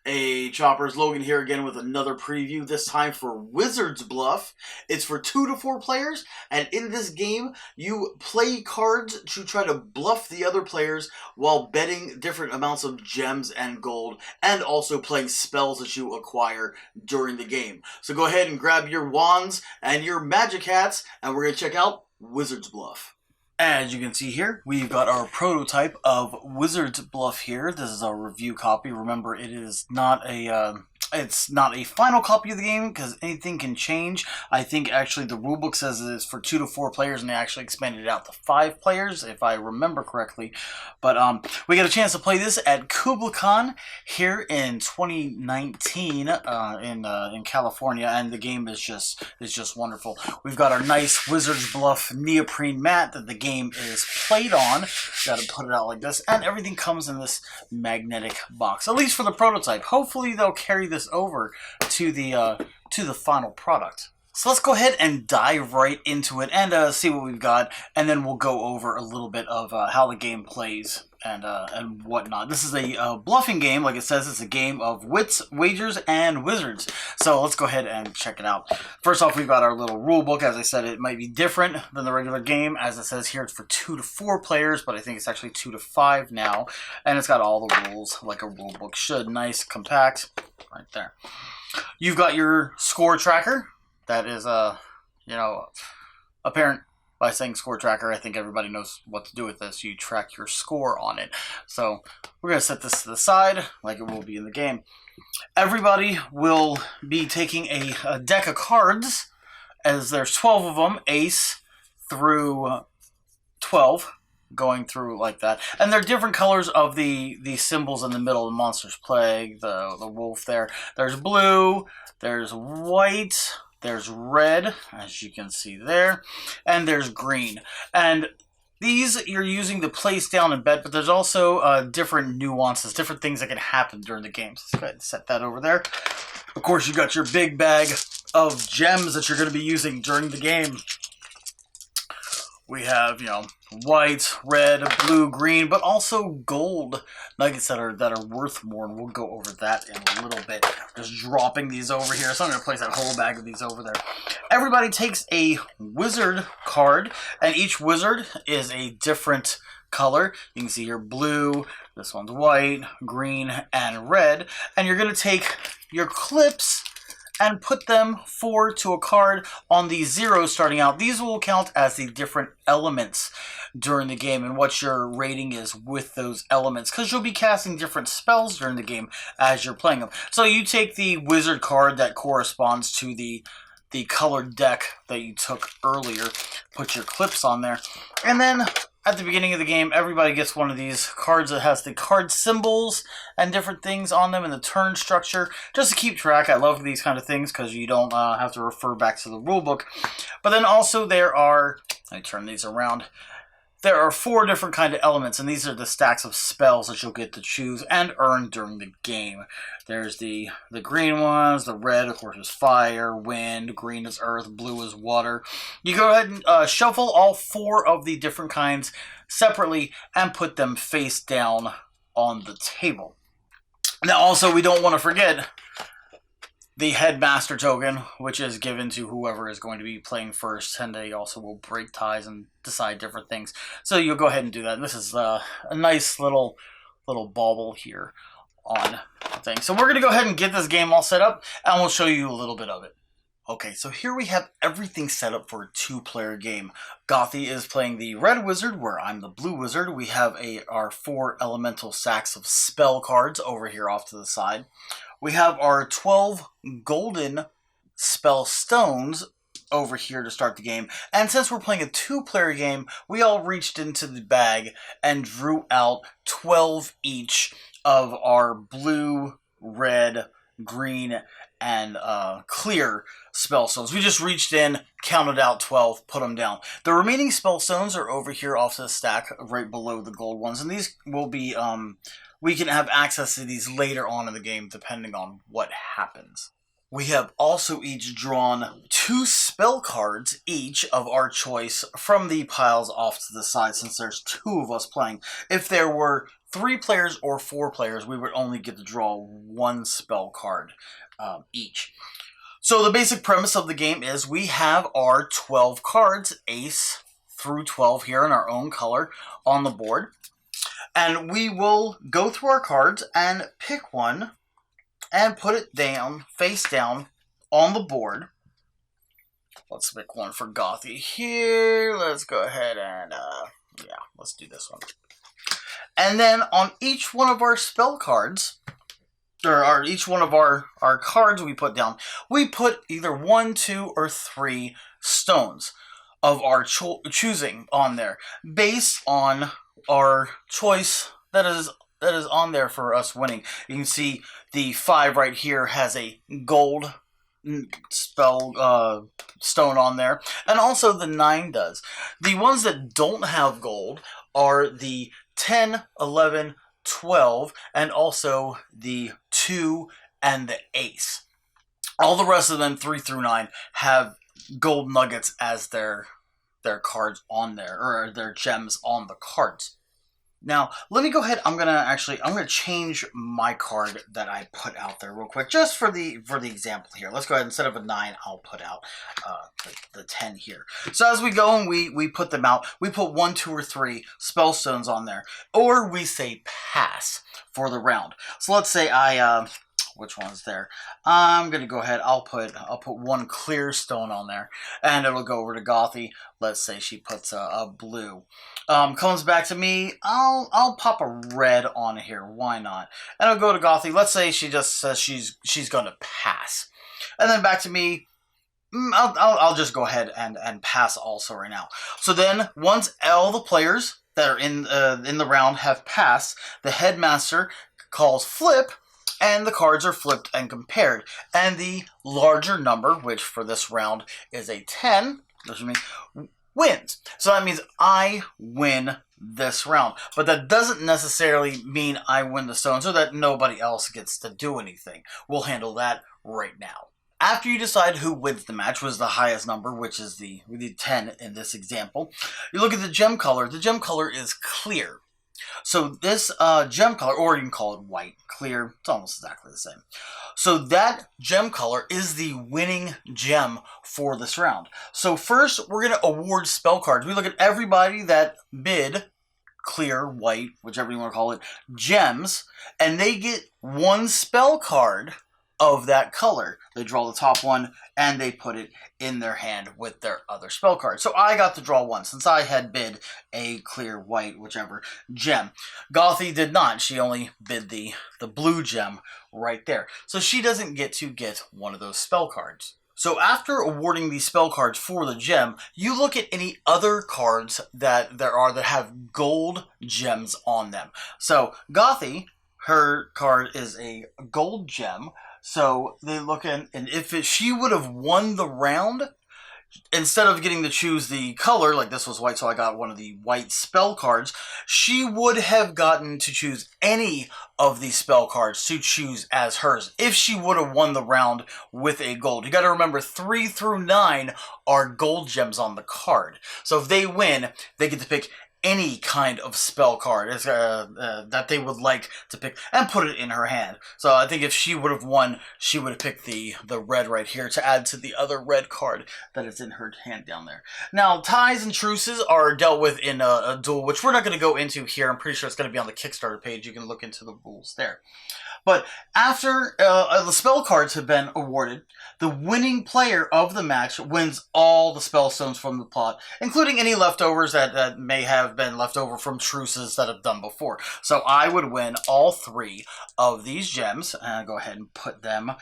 Hey Choppers, Logan here again with another preview, this time for Wizardz Bluff. It's for 2 to 4 players, and in this game, you play cards to try to bluff the other players while betting different amounts of gems and gold, and also playing spells that you acquire during the game. So go ahead and grab your wands and your magic hats, and we're going to check out Wizardz Bluff. As you can see here, we've got our prototype of Wizardz Bluff here. This is our review copy. Remember, it's not a final copy of the game because anything can change. I think actually the rulebook says it's for 2 to 4 players, and they actually expanded it out to 5 players, if I remember correctly. But we got a chance to play this at KublaCon here in 2019 in California, and the game is just wonderful. We've got our nice Wizardz Bluff neoprene mat that the game is played on. Got to put it out like this, and everything comes in this magnetic box, at least for the prototype. Hopefully they'll carry this over to the final product. So let's go ahead and dive right into it and see what we've got, and then we'll go over a little bit of how the game plays and whatnot. This is a bluffing game, like it says. It's a game of wits, wagers, and wizards. So let's go ahead and check it out. First off, we've got our little rule book. As I said, it might be different than the regular game. As it says here, it's for 2 to 4 players, but I think it's actually 2 to 5 now. And it's got all the rules like a rule book should. Nice, compact, right there. You've got your score tracker. That is, apparent. By saying score tracker, I think everybody knows what to do with this. You track your score on it. So we're going to set this to the side like it will be in the game. Everybody will be taking a deck of cards, as there's 12 of them, ace through 12, going through like that. And they're different colors of the symbols in the middle. The monster's plague, the wolf there. There's blue, there's white, there's red, as you can see there, and there's green. And these you're using to place down and bet, but there's also different nuances, different things that can happen during the game. So let's go ahead and set that over there. Of course, you got your big bag of gems that you're going to be using during the game. We have, white, red, blue, green, but also gold nuggets that are worth more, and we'll go over that in a little bit. Just dropping these over here, so I'm going to place that whole bag of these over there. Everybody takes a wizard card, and each wizard is a different color. You can see here blue, this one's white, green, and red, and you're going to take your clips and put them 4 to a card on the 0 starting out. These will count as the different elements during the game and what your rating is with those elements, because you'll be casting different spells during the game as you're playing them. So you take the wizard card that corresponds to the colored deck that you took earlier, put your clips on there, and then at the beginning of the game, everybody gets one of these cards that has the card symbols and different things on them in the turn structure, just to keep track. I love these kind of things because you don't have to refer back to the rule book. But then also there are, let me turn these around, there are 4 different kind of elements, and these are the stacks of spells that you'll get to choose and earn during the game. There's the green ones, the red, of course, is fire, wind, green is earth, blue is water. You go ahead and shuffle all 4 of the different kinds separately and put them face down on the table. Now, also, we don't want to forget the headmaster token, which is given to whoever is going to be playing first, and they also will break ties and decide different things. So you'll go ahead and do that. And this is a nice little bauble here on the thing. So we're going to go ahead and get this game all set up, and we'll show you a little bit of it. Okay, so here we have everything set up for a 2-player game. Gothy is playing the red wizard, where I'm the blue wizard. We have our 4 elemental sacks of spell cards over here off to the side. We have our 12 golden Spellstones over here to start the game. And since we're playing a 2-player game, we all reached into the bag and drew out 12 each of our blue, red, green, and clear Spellstones. We just reached in, counted out 12, put them down. The remaining Spellstones are over here off the stack right below the gold ones. And these will be, we can have access to these later on in the game depending on what happens. We have also each drawn 2 spell cards, each of our choice, from the piles off to the side, since there's 2 of us playing. If there were 3 players or 4 players, we would only get to draw 1 spell card each. So the basic premise of the game is we have our 12 cards, ace through 12 here in our own color on the board. And we will go through our cards and pick one and put it down, face down, on the board. Let's pick one for Gothy here. Let's go ahead and, yeah, let's do this one. And then on each one of our spell cards, or each one of our cards we put down, we put either 1, 2, or 3 stones of our choosing on there, based on our choice that is on there for us winning. You can see the 5 right here has a gold spell stone on there, and also the 9 does. The ones that don't have gold are the 10, 11, 12, and also the 2 and the ace. All the rest of them, 3 through 9, have gold nuggets as their cards on there, or their gems on the cards. Now, let me go ahead. I'm gonna change my card that I put out there real quick, just for the example here. Let's go ahead. Instead of a 9, I'll put out the 10 here. So as we go and we put them out, we put 1, 2, or 3 spellstones on there, or we say pass for the round. So let's say which one's there? I'm gonna go ahead. I'll put 1 clear stone on there, and it'll go over to Gothy. Let's say she puts a blue. Comes back to me. I'll pop a red on here. Why not? And I'll go to Gothy. Let's say she just says she's gonna pass, and then back to me. I'll just go ahead and pass also right now. So then once all the players that are in the round have passed, the headmaster calls flip. And the cards are flipped and compared. And the larger number, which for this round is a 10, wins. So that means I win this round. But that doesn't necessarily mean I win the stone, so that nobody else gets to do anything. We'll handle that right now. After you decide who wins the match, was the highest number, which is the 10 in this example, you look at the gem color. The gem color is clear. So this gem color, or you can call it white, clear, it's almost exactly the same. So that gem color is the winning gem for this round. So first, we're going to award spell cards. We look at everybody that bid clear, white, whichever you want to call it, gems, and they get 1 spell card of that color. They draw the top one, and they put it in their hand with their other spell card. So I got to draw 1, since I had bid a clear, white, whichever gem. Gothy did not. She only bid the blue gem right there. So she doesn't get to get one of those spell cards. So after awarding these spell cards for the gem, you look at any other cards that there are that have gold gems on them. So Gothy, her card is a gold gem. So they look in, and if she would have won the round, instead of getting to choose the color, like this was white, so I got one of the white spell cards, she would have gotten to choose any of these spell cards to choose as hers, if she would have won the round with a gold. You got to remember, 3 through 9 are gold gems on the card. So if they win, they get to pick any kind of spell card that they would like to pick and put it in her hand. So I think if she would have won, she would have picked the red right here to add to the other red card that is in her hand down there. Now, ties and truces are dealt with in a duel, which we're not going to go into here. I'm pretty sure it's going to be on the Kickstarter page. You can look into the rules there. But after the spell cards have been awarded, the winning player of the match wins all the spellstones from the plot, including any leftovers that may have been left over from truces that have done before. So I would win all 3 of these gems, and I'll go ahead and put them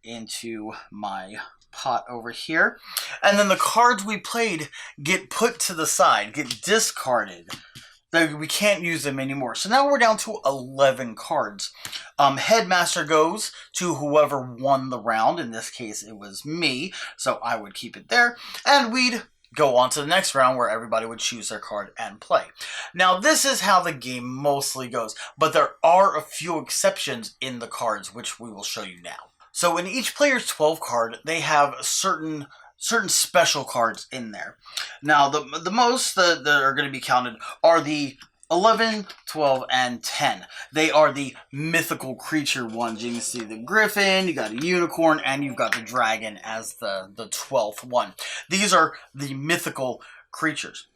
into my pot over here. And then the cards we played get put to the side, get discarded. We can't use them anymore. So now we're down to 11 cards. Headmaster goes to whoever won the round. In this case, it was me, so I would keep it there. And we'd go on to the next round where everybody would choose their card and play. Now, this is how the game mostly goes, but there are a few exceptions in the cards, which we will show you now. So in each player's 12 card, they have certain special cards in there. Now, the most that are going to be counted are the 11, 12, and 10. They are the mythical creature ones. You can see the griffin, you got a unicorn, and you've got the dragon as the 12th one. These are the mythical creatures.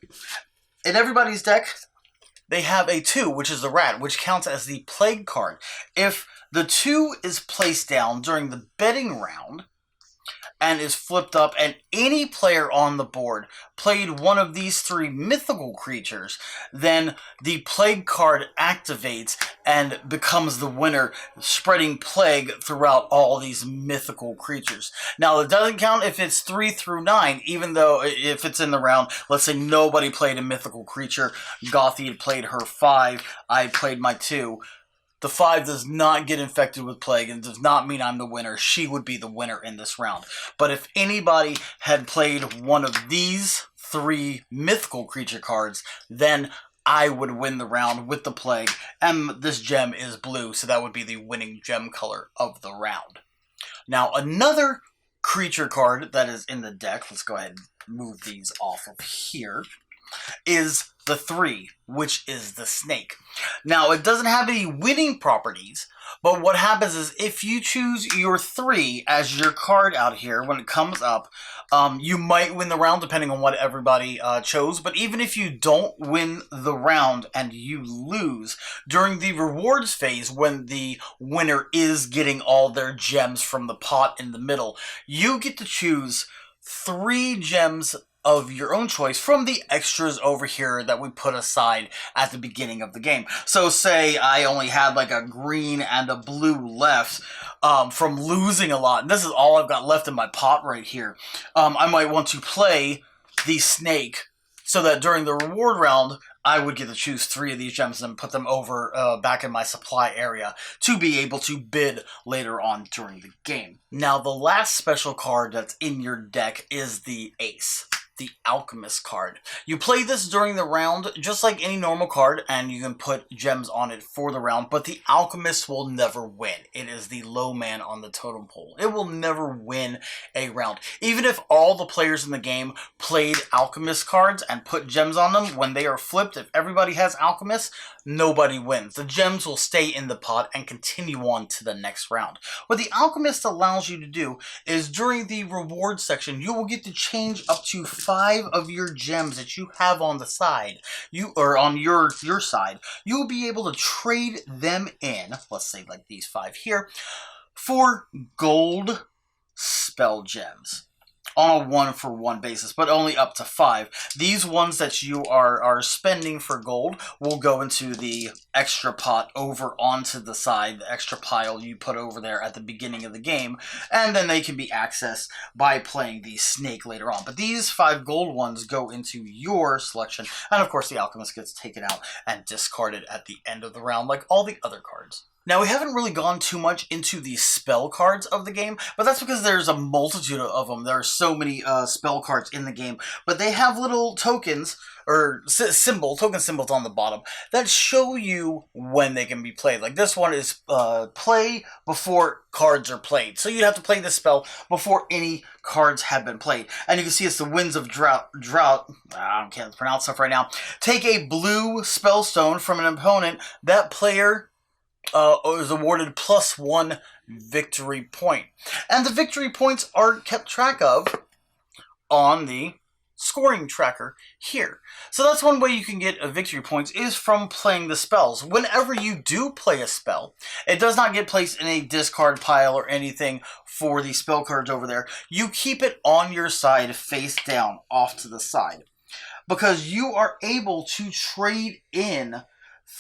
In everybody's deck, they have a 2, which is the rat, which counts as the plague card. If the 2 is placed down during the betting round and is flipped up, and any player on the board played one of these 3 mythical creatures, then the plague card activates and becomes the winner, spreading plague throughout all these mythical creatures. Now, it doesn't count if it's 3 through 9, even though if it's in the round, let's say nobody played a mythical creature, Gothy had played her 5, I played my 2. The 5 does not get infected with plague and does not mean I'm the winner. She would be the winner in this round. But if anybody had played one of these 3 mythical creature cards, then I would win the round with the plague. And this gem is blue, so that would be the winning gem color of the round. Now, another creature card that is in the deck, let's go ahead and move these off of here, is the 3, which is the snake. Now, it doesn't have any winning properties, but what happens is if you choose your 3 as your card out here when it comes up, you might win the round depending on what everybody chose. But even if you don't win the round and you lose, during the rewards phase when the winner is getting all their gems from the pot in the middle, you get to choose 3 gems of your own choice from the extras over here that we put aside at the beginning of the game. So say I only had like a green and a blue left from losing a lot, and this is all I've got left in my pot right here. I might want to play the snake so that during the reward round, I would get to choose 3 of these gems and put them over back in my supply area to be able to bid later on during the game. Now, the last special card that's in your deck is the ace, the Alchemist card. You play this during the round just like any normal card, and you can put gems on it for the round, but the Alchemist will never win. It is the low man on the totem pole. It will never win a round. Even if all the players in the game played Alchemist cards and put gems on them, when they are flipped, if everybody has Alchemist, nobody wins. The gems will stay in the pot and continue on to the next round. What the Alchemist allows you to do is during the reward section, you will get to change up to 5 of your gems that you have on the side, on your side. You will be able to trade them in, let's say like these 5 here, for gold spell gems on a 1-for-1 basis, but only up to 5. These ones that you are spending for gold will go into the extra pot over onto the side, the extra pile you put over there at the beginning of the game, and then they can be accessed by playing the snake later on. But these 5 gold ones go into your selection, and of course the Alchemist gets taken out and discarded at the end of the round like all the other cards. Now, we haven't really gone too much into the spell cards of the game, but that's because there's a multitude of them. There are so many spell cards in the game, but they have little tokens, or token symbols on the bottom that show you when they can be played. Like this one is play before cards are played. So you have to play this spell before any cards have been played. And you can see it's the Winds of Drought. I can't pronounce stuff right now. Take a blue spellstone from an opponent. That player is awarded +1 victory point. And the victory points are kept track of on the scoring tracker here. So that's one way you can get victory points, is from playing the spells. Whenever you do play a spell, it does not get placed in a discard pile or anything for the spell cards over there. You keep it on your side, face down, off to the side, because you are able to trade in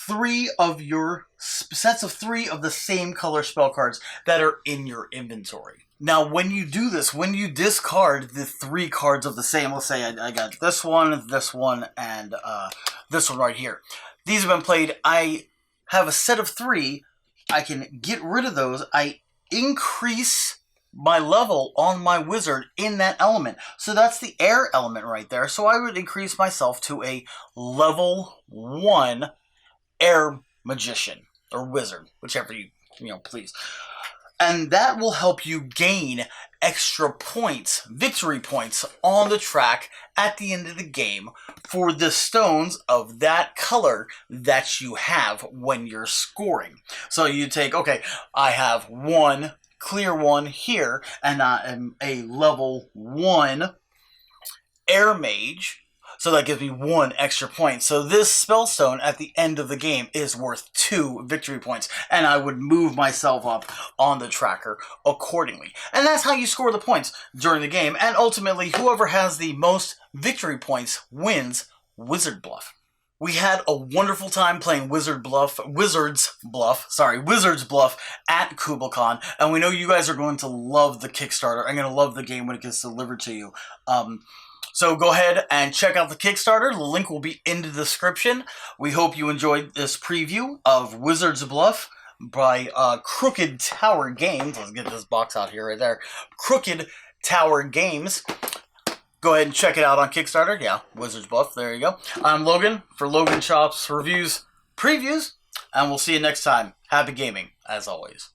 3 of your sets of 3 of the same color spell cards that are in your inventory. Now, when you do this, when you discard the 3 cards of the same, let's say I got this one, and this one right here. These have been played. I have a set of 3. I can get rid of those. I increase my level on my wizard in that element. So that's the air element right there. So I would increase myself to a level 1 air magician or wizard, whichever you please. And that will help you gain extra points, victory points, on the track at the end of the game for the stones of that color that you have when you're scoring. So you take, okay, I have one clear one here, and I am a level 1 air mage. So that gives me 1 extra point. So this spellstone at the end of the game is worth 2 victory points. And I would move myself up on the tracker accordingly. And that's how you score the points during the game. And ultimately, whoever has the most victory points wins Wizardz Bluff. We had a wonderful time playing Wizardz Bluff at KubelCon, and we know you guys are going to love the Kickstarter and going to love the game when it gets delivered to you. So go ahead and check out the Kickstarter. The link will be in the description. We hope you enjoyed this preview of Wizardz Bluff by Crooked Tower Games. Let's get this box out here right there. Crooked Tower Games. Go ahead and check it out on Kickstarter. Yeah, Wizardz Bluff. There you go. I'm Logan for Logan Chops Reviews Previews, and we'll see you next time. Happy gaming, as always.